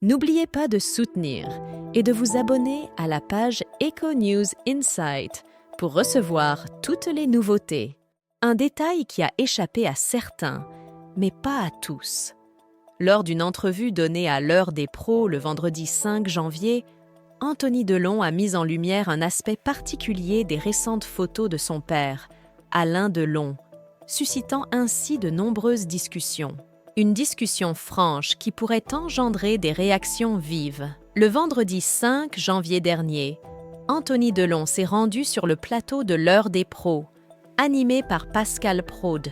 N'oubliez pas de soutenir et de vous abonner à la page Eco News Insight pour recevoir toutes les nouveautés. Un détail qui a échappé à certains, mais pas à tous. Lors d'une entrevue donnée à l'Heure des pros le vendredi 5 janvier, Anthony Delon a mis en lumière un aspect particulier des récentes photos de son père, Alain Delon, suscitant ainsi de nombreuses discussions. Une discussion franche qui pourrait engendrer des réactions vives. Le vendredi 5 janvier dernier, Anthony Delon s'est rendu sur le plateau de l'Heure des pros, animé par Pascal Praud.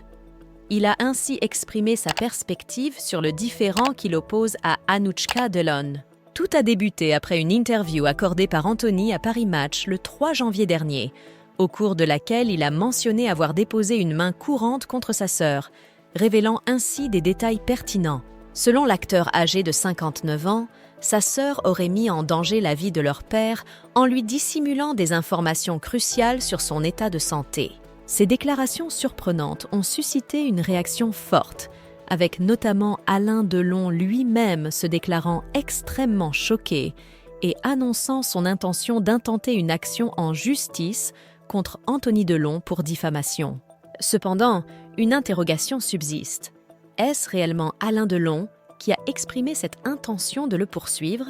Il a ainsi exprimé sa perspective sur le différend qu'il oppose à Anouchka Delon. Tout a débuté après une interview accordée par Anthony à Paris Match le 3 janvier dernier, au cours de laquelle il a mentionné avoir déposé une main courante contre sa sœur, révélant ainsi des détails pertinents. Selon l'acteur âgé de 59 ans, sa sœur aurait mis en danger la vie de leur père en lui dissimulant des informations cruciales sur son état de santé. Ces déclarations surprenantes ont suscité une réaction forte, avec notamment Alain Delon lui-même se déclarant extrêmement choqué et annonçant son intention d'intenter une action en justice contre Anthony Delon pour diffamation. Cependant, une interrogation subsiste. Est-ce réellement Alain Delon qui a exprimé cette intention de le poursuivre?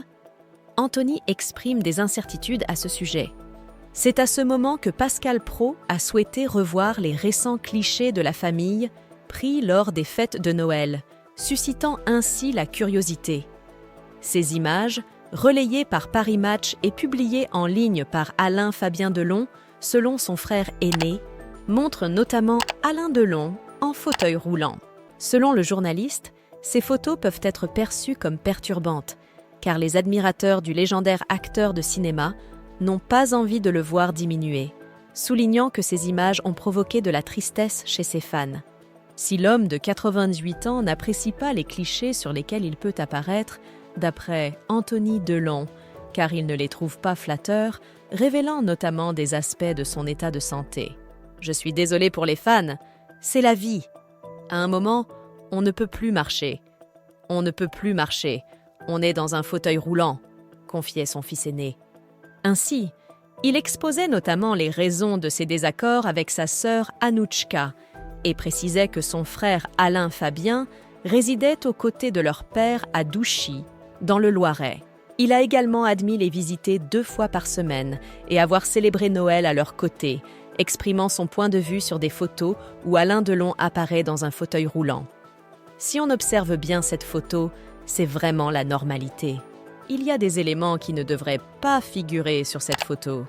Anthony exprime des incertitudes à ce sujet. C'est à ce moment que Pascal Praud a souhaité revoir les récents clichés de la famille pris lors des fêtes de Noël, suscitant ainsi la curiosité. Ces images, relayées par Paris Match et publiées en ligne par Alain Fabien Delon, selon son frère aîné, montrent notamment Alain Delon en fauteuil roulant. Selon le journaliste, ces photos peuvent être perçues comme perturbantes, car les admirateurs du légendaire acteur de cinéma n'ont pas envie de le voir diminuer, soulignant que ces images ont provoqué de la tristesse chez ses fans. Si l'homme de 98 ans n'apprécie pas les clichés sur lesquels il peut apparaître, d'après Anthony Delon, car il ne les trouve pas flatteurs, révélant notamment des aspects de son état de santé. « Je suis désolé pour les fans, c'est la vie. À un moment, on ne peut plus marcher. On ne peut plus marcher. On est dans un fauteuil roulant », confiait son fils aîné. Ainsi, il exposait notamment les raisons de ses désaccords avec sa sœur Anouchka et précisait que son frère Alain Fabien résidait aux côtés de leur père à Douchy, dans le Loiret. Il a également admis les visiter 2 fois par semaine et avoir célébré Noël à leur côté, exprimant son point de vue sur des photos où Alain Delon apparaît dans un fauteuil roulant. Si on observe bien cette photo, c'est vraiment la normalité. Il y a des éléments qui ne devraient pas figurer sur cette photo.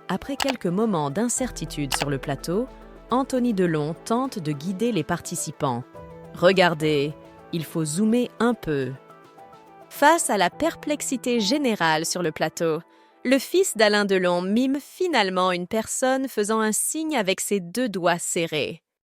Après quelques moments d'incertitude sur le plateau, Anthony Delon tente de guider les participants. « Regardez, il faut zoomer un peu. » Face à la perplexité générale sur le plateau, le fils d'Alain Delon mime finalement une personne faisant un signe avec ses 2 doigts serrés.